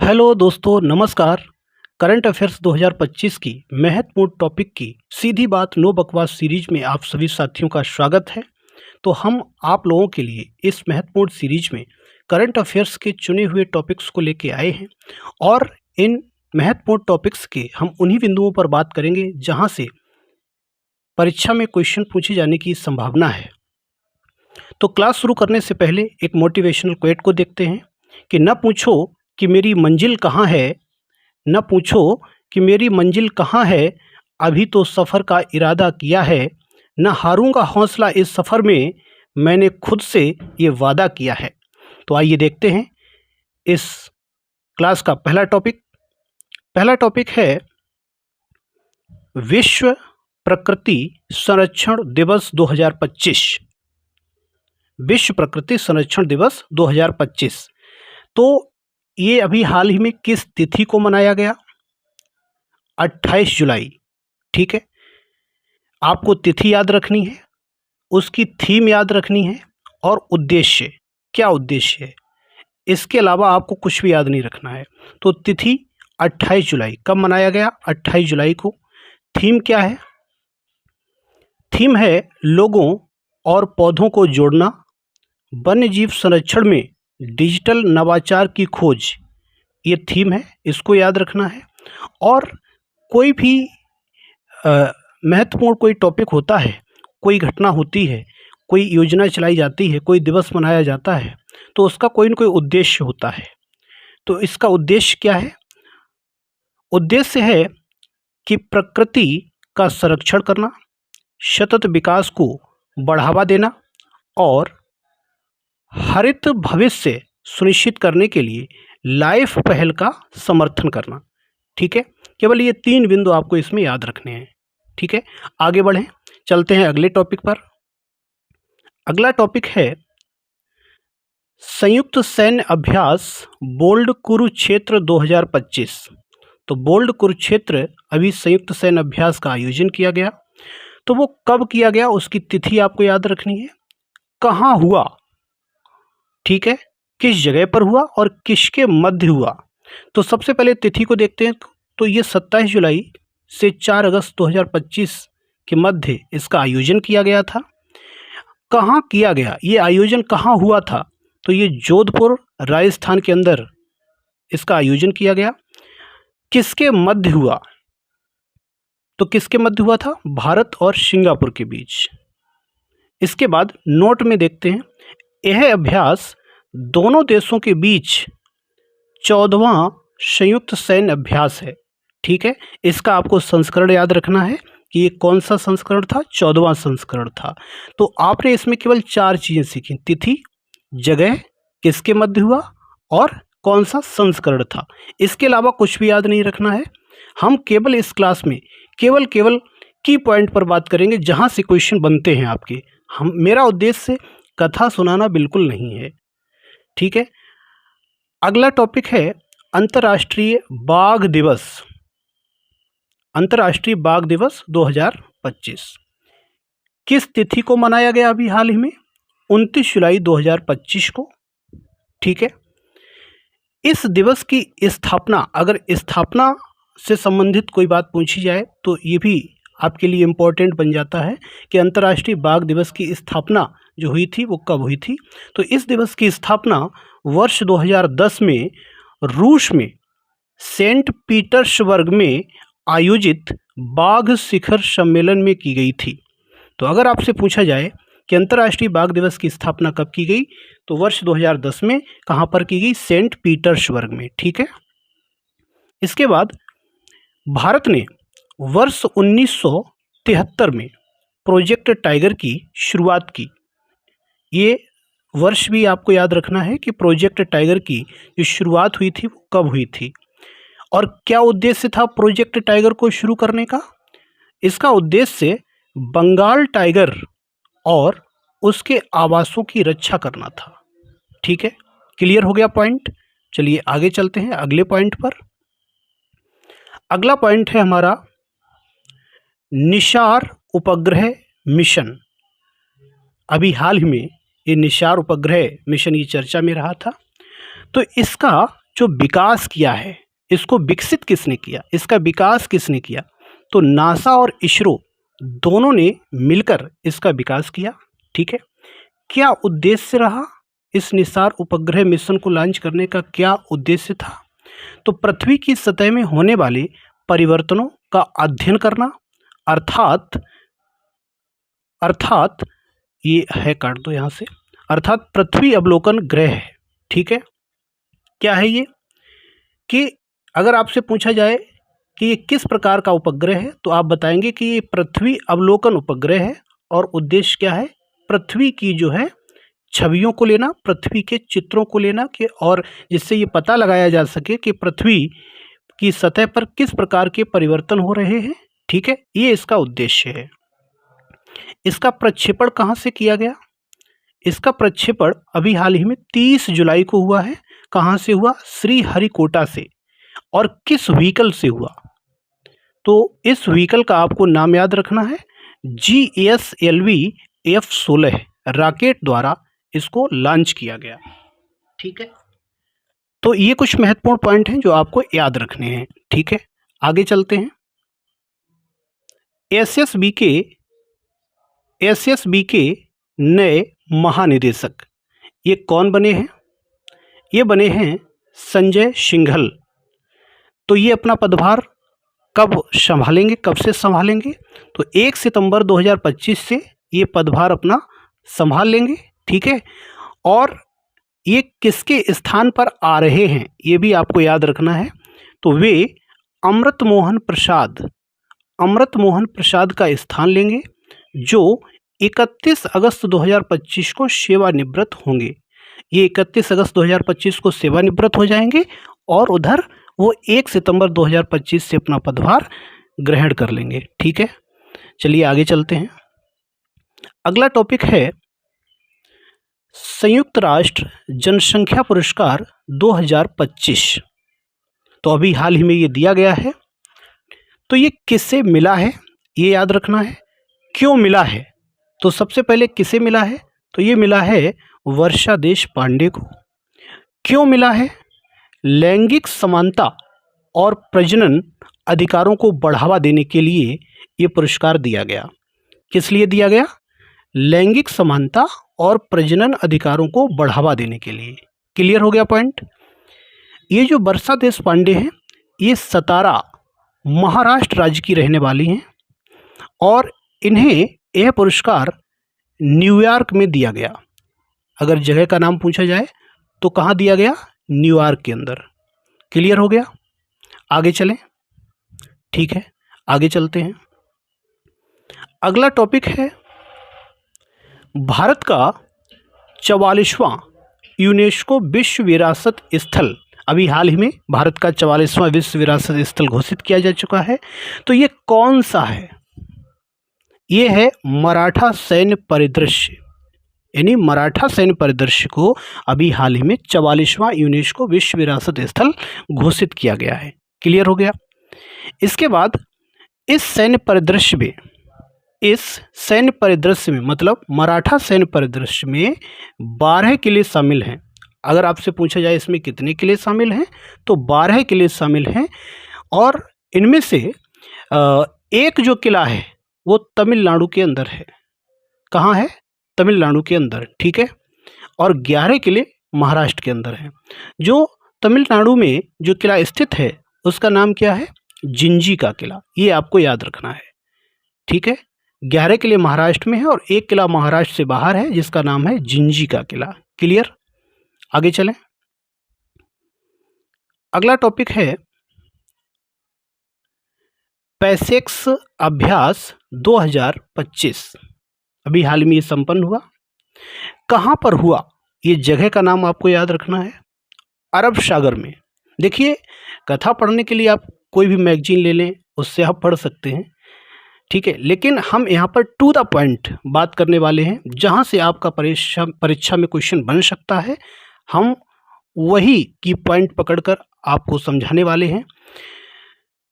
Hello दोस्तों, नमस्कार। Current affairs 2025 की महत्वपूर्ण टॉपिक की सीधी बात नो बकवास सीरीज में आप सभी साथियों का स्वागत है। तो हम आप लोगों के लिए इस महत्वपूर्ण सीरीज में करंट अफेयर्स के चुने हुए टॉपिक्स को लेके आए हैं और इन महत्वपूर्ण टॉपिक्स के हम उन्हीं बिंदुओं पर बात करेंगे जहां से परीक्षा में क्वेश्चन पूछे जाने की संभावना है। तो क्लास शुरू करने से पहले एक मोटिवेशनल क्वेट को देखते हैं कि न पूछो कि मेरी मंजिल कहाँ है, न पूछो कि मेरी मंजिल कहाँ है, अभी तो सफ़र का इरादा किया है, न हारूंगा हौसला इस सफ़र में, मैंने खुद से ये वादा किया है। तो आइए देखते हैं इस क्लास का पहला टॉपिक है विश्व प्रकृति संरक्षण दिवस 2025। विश्व प्रकृति संरक्षण दिवस 2025। तो ये अभी हाल ही में किस तिथि को मनाया गया? 28 जुलाई। ठीक है, आपको तिथि याद रखनी है, उसकी थीम याद रखनी है और उद्देश्य, क्या उद्देश्य है, इसके अलावा आपको कुछ भी याद नहीं रखना है। तो तिथि 28 जुलाई, कब मनाया गया? 28 जुलाई को। थीम क्या है? थीम है लोगों और पौधों को जोड़ना, वन्यजीव संरक्षण में डिजिटल नवाचार की खोज, ये थीम है, इसको याद रखना है। और कोई भी महत्वपूर्ण कोई टॉपिक होता है, कोई घटना होती है, कोई योजना चलाई जाती है, कोई दिवस मनाया जाता है, तो उसका कोई न कोई उद्देश्य होता है। तो इसका उद्देश्य क्या है? उद्देश्य है कि प्रकृति का संरक्षण करना, सतत विकास को बढ़ावा देना और हरित भविष्य सुनिश्चित करने के लिए लाइफ पहल का समर्थन करना। ठीक है, केवल ये 3 बिंदु आपको इसमें याद रखने हैं। ठीक है, आगे बढ़ें, चलते हैं अगले टॉपिक पर। अगला टॉपिक है संयुक्त सैन्य अभ्यास बोल्ड कुरुक्षेत्र 2025। तो बोल्ड कुरुक्षेत्र अभी संयुक्त सैन्य अभ्यास का आयोजन किया गया। तो वो कब किया गया, उसकी तिथि आपको याद रखनी है, कहाँ हुआ, ठीक है, किस जगह पर हुआ और किसके मध्य हुआ। तो सबसे पहले तिथि को देखते हैं। तो ये 27 जुलाई से 4 अगस्त 2025 के मध्य इसका आयोजन किया गया था। कहाँ किया गया, ये आयोजन कहाँ हुआ था? तो ये जोधपुर राजस्थान के अंदर इसका आयोजन किया गया। किसके मध्य हुआ? तो किसके मध्य हुआ था? भारत और सिंगापुर के बीच। इसके बाद नोट में देखते हैं, यह अभ्यास दोनों देशों के बीच 14वां संयुक्त सैन्य अभ्यास है। ठीक है, इसका आपको संस्करण याद रखना है कि ये कौन सा संस्करण था? 14वां संस्करण था। तो आपने इसमें केवल 4 चीज़ें सीखी, तिथि, जगह, किसके मध्य हुआ और कौन सा संस्करण था। इसके अलावा कुछ भी याद नहीं रखना है। हम केवल इस क्लास में केवल की पॉइंट पर बात करेंगे जहाँ से क्वेश्चन बनते हैं आपके। मेरा उद्देश्य कथा सुनाना बिल्कुल नहीं है। ठीक है, अगला टॉपिक है अंतर्राष्ट्रीय बाघ दिवस। अंतर्राष्ट्रीय बाघ दिवस 2025 किस तिथि को मनाया गया अभी हाल ही में? 29 जुलाई 2025 को। ठीक है, इस दिवस की स्थापना, अगर स्थापना से संबंधित कोई बात पूछी जाए तो ये भी आपके लिए इम्पोर्टेंट बन जाता है कि अंतर्राष्ट्रीय बाघ दिवस की स्थापना जो हुई थी वो कब हुई थी। तो इस दिवस की स्थापना वर्ष 2010 में रूस में सेंट पीटर्सबर्ग में आयोजित बाघ शिखर सम्मेलन में की गई थी। तो अगर आपसे पूछा जाए कि अंतर्राष्ट्रीय बाघ दिवस की स्थापना कब की गई, तो वर्ष 2010 में। कहाँ पर की गई? सेंट पीटर्सबर्ग में। ठीक है, इसके बाद भारत ने वर्ष 1973 में प्रोजेक्ट टाइगर की शुरुआत की। ये वर्ष भी आपको याद रखना है कि प्रोजेक्ट टाइगर की जो शुरुआत हुई थी वो कब हुई थी और क्या उद्देश्य था प्रोजेक्ट टाइगर को शुरू करने का। इसका उद्देश्य बंगाल टाइगर और उसके आवासों की रक्षा करना था। ठीक है, क्लियर हो गया पॉइंट। चलिए आगे चलते हैं अगले पॉइंट पर। अगला पॉइंट है हमारा निशार उपग्रह मिशन। अभी हाल ही में ये निशार उपग्रह मिशन की चर्चा में रहा था। तो इसका जो विकास किया है, इसको विकसित किसने किया, इसका विकास किसने किया? तो नासा और इसरो दोनों ने मिलकर इसका विकास किया। ठीक है, क्या उद्देश्य रहा इस निसार उपग्रह मिशन को लॉन्च करने का? क्या उद्देश्य था? तो पृथ्वी की सतह में होने वाले परिवर्तनों का अध्ययन करना, अर्थात ये है, काट दो यहाँ से, अर्थात पृथ्वी अवलोकन ग्रह है। ठीक है, क्या है ये? कि अगर आपसे पूछा जाए कि ये किस प्रकार का उपग्रह है, तो आप बताएंगे कि ये पृथ्वी अवलोकन उपग्रह है और उद्देश्य क्या है? पृथ्वी की जो है छवियों को लेना, पृथ्वी के चित्रों को लेना, कि और जिससे ये पता लगाया जा सके कि पृथ्वी की सतह पर किस प्रकार के परिवर्तन हो रहे हैं। ठीक है, ये इसका उद्देश्य है। इसका प्रक्षेपण कहाँ से किया गया? इसका प्रक्षेपण अभी हाल ही में 30 जुलाई को हुआ है। कहाँ से हुआ? श्रीहरिकोटा से। और किस व्हीकल से हुआ? तो इस व्हीकल का आपको नाम याद रखना है, GSLV F-16 रॉकेट द्वारा इसको लॉन्च किया गया। ठीक है, तो ये कुछ महत्वपूर्ण पॉइंट हैं जो आपको याद रखने हैं। ठीक है, आगे चलते हैं। एसएसबी के नए महानिदेशक ये कौन बने हैं? ये बने हैं संजय सिंघल। तो ये अपना पदभार कब संभालेंगे, कब से संभालेंगे? तो 1 सितंबर 2025 से ये पदभार अपना संभाल लेंगे। ठीक है, और ये किसके स्थान पर आ रहे हैं ये भी आपको याद रखना है। तो वे अमृत मोहन प्रसाद का स्थान लेंगे, जो 31 अगस्त 2025 को सेवानिवृत्त होंगे। ये 31 अगस्त 2025 को सेवानिवृत्त हो जाएंगे और उधर वो 1 सितंबर 2025 से अपना पदभार ग्रहण कर लेंगे। ठीक है, चलिए आगे चलते हैं। अगला टॉपिक है संयुक्त राष्ट्र जनसंख्या पुरस्कार 2025। तो अभी हाल ही में ये दिया गया है। तो ये किससे मिला है ये याद रखना है, क्यों मिला है? तो सबसे पहले किसे मिला है? तो ये मिला है वर्षा देश पांडे को। क्यों मिला है? लैंगिक समानता और प्रजनन अधिकारों को बढ़ावा देने के लिए ये पुरस्कार दिया गया। किस लिए दिया गया? लैंगिक समानता और प्रजनन अधिकारों को बढ़ावा देने के लिए। क्लियर हो गया पॉइंट? ये जो वर्षा देश पांडे हैं, ये सतारा महाराष्ट्र राज्य की रहने वाली हैं और इन्हें यह पुरस्कार न्यूयॉर्क में दिया गया। अगर जगह का नाम पूछा जाए तो कहाँ दिया गया? न्यूयॉर्क के अंदर। क्लियर हो गया? आगे चलें। ठीक है, आगे चलते हैं। अगला टॉपिक है भारत का 44वां यूनेस्को विश्व विरासत स्थल। अभी हाल ही में भारत का 44वां विश्व विरासत स्थल घोषित किया जा चुका है। तो ये कौन सा है? ये है मराठा सैन्य परिदृश्य, यानी मराठा सैन्य परिदृश्य को अभी हाल ही में 44वां यूनेस्को विश्व विरासत स्थल घोषित किया गया है। क्लियर हो गया? इसके बाद इस सैन्य परिदृश्य में मतलब मराठा सैन्य परिदृश्य में 12 किले शामिल हैं। अगर आपसे पूछा जाए इसमें कितने किले शामिल हैं, तो 12 किले शामिल हैं और इनमें से एक जो किला है वो तमिलनाडु के अंदर है। कहाँ है? तमिलनाडु के अंदर। ठीक है, और 11 किले महाराष्ट्र के अंदर हैं। जो तमिलनाडु में जो किला स्थित है उसका नाम क्या है? जिंजी का किला। ये आपको याद रखना है। ठीक है, 11 किले महाराष्ट्र में है और एक किला महाराष्ट्र से बाहर है जिसका नाम है जिंजी का किला। क्लियर? आगे चलें। अगला टॉपिक है पैसेक्स अभ्यास 2025। अभी हाल में ये संपन्न हुआ। कहाँ पर हुआ? ये जगह का नाम आपको याद रखना है, अरब सागर में। देखिए, कथा पढ़ने के लिए आप कोई भी मैगजीन ले लें, उससे आप पढ़ सकते हैं। ठीक है, लेकिन हम यहाँ पर टू द पॉइंट बात करने वाले हैं, जहाँ से आपका परीक्षा में क्वेश्चन बन सकता है। हम वही की पॉइंट पकड़कर आपको समझाने वाले हैं।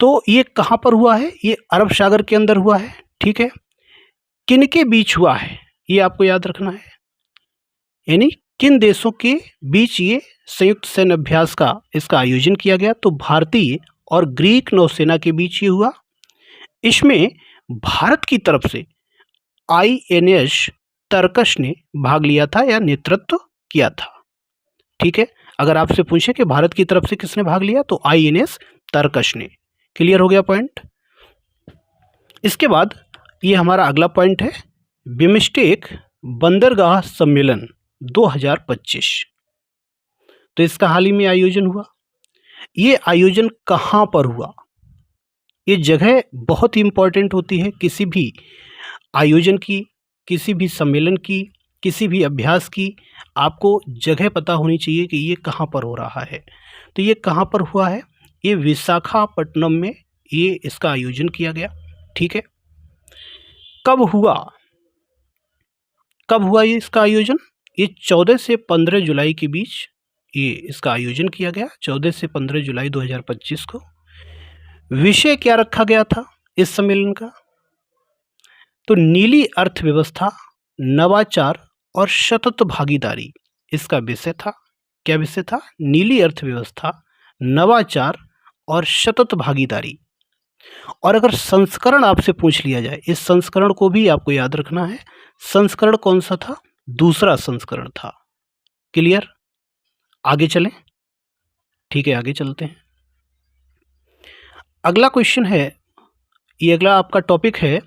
तो ये कहाँ पर हुआ है? ये अरब सागर के अंदर हुआ है। ठीक है, किनके बीच हुआ है ये आपको याद रखना है, यानी किन देशों के बीच ये संयुक्त सैन्य अभ्यास का इसका आयोजन किया गया? तो भारतीय और ग्रीक नौसेना के बीच ये हुआ। इसमें भारत की तरफ से INS तरकश ने भाग लिया था या नेतृत्व किया था। ठीक है, अगर आपसे पूछे कि भारत की तरफ से किसने भाग लिया, तो INS तरकश ने। क्लियर हो गया पॉइंट। इसके बाद ये हमारा अगला पॉइंट है, बिम्स्टेक बंदरगाह सम्मेलन 2025। तो इसका हाल ही में आयोजन हुआ। ये आयोजन कहाँ पर हुआ? ये जगह बहुत ही इंपॉर्टेंट होती है किसी भी आयोजन की, किसी भी सम्मेलन की, किसी भी अभ्यास की। आपको जगह पता होनी चाहिए कि ये कहाँ पर हो रहा है। तो ये कहाँ पर हुआ है? ये विशाखापट्टनम में ये इसका आयोजन किया गया। ठीक है, कब हुआ? कब हुआ ये इसका आयोजन? ये 14 से 15 जुलाई के बीच ये इसका आयोजन किया गया, 14 से 15 जुलाई 2025 को। विषय क्या रखा गया था इस सम्मेलन का? तो नीली अर्थव्यवस्था, नवाचार और सतत भागीदारी इसका विषय था। क्या विषय था? नीली अर्थव्यवस्था, नवाचार और सतत भागीदारी। और अगर संस्करण आपसे पूछ लिया जाए, इस संस्करण को भी आपको याद रखना है। संस्करण कौन सा था? दूसरा संस्करण था। क्लियर? आगे चलें। ठीक है, आगे चलते हैं। अगला क्वेश्चन है, ये अगला आपका टॉपिक है,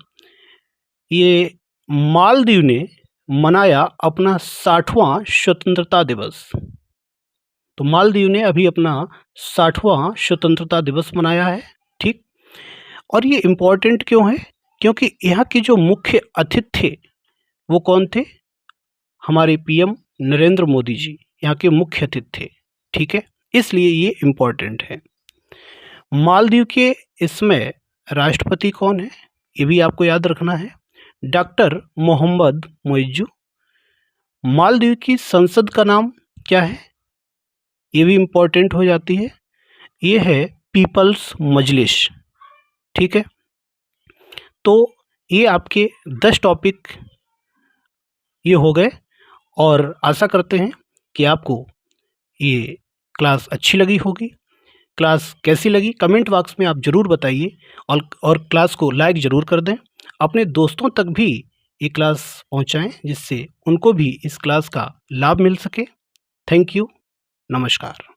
ये मालदीव ने मनाया अपना 60वां स्वतंत्रता दिवस। तो मालदीव ने अभी अपना 60वां स्वतंत्रता दिवस मनाया है। ठीक, और ये इम्पोर्टेंट क्यों है? क्योंकि यहाँ के जो मुख्य अतिथि थे वो कौन थे? हमारे PM नरेंद्र मोदी जी यहाँ के मुख्य अतिथि थे। ठीक है, इसलिए ये इम्पोर्टेंट है। मालदीव के इसमें राष्ट्रपति कौन है? ये भी आपको याद रखना है, डॉक्टर मोहम्मद मोइज्जू। मालदीव की संसद का नाम क्या है? ये भी इम्पोर्टेंट हो जाती है, ये है पीपल्स मजलिस। ठीक है, तो ये आपके 10 टॉपिक ये हो गए, और आशा करते हैं कि आपको ये क्लास अच्छी लगी होगी। क्लास कैसी लगी कमेंट बॉक्स में आप ज़रूर बताइए, और क्लास को लाइक ज़रूर कर दें। अपने दोस्तों तक भी ये क्लास पहुंचाएं, जिससे उनको भी इस क्लास का लाभ मिल सके। थैंक यू, नमस्कार।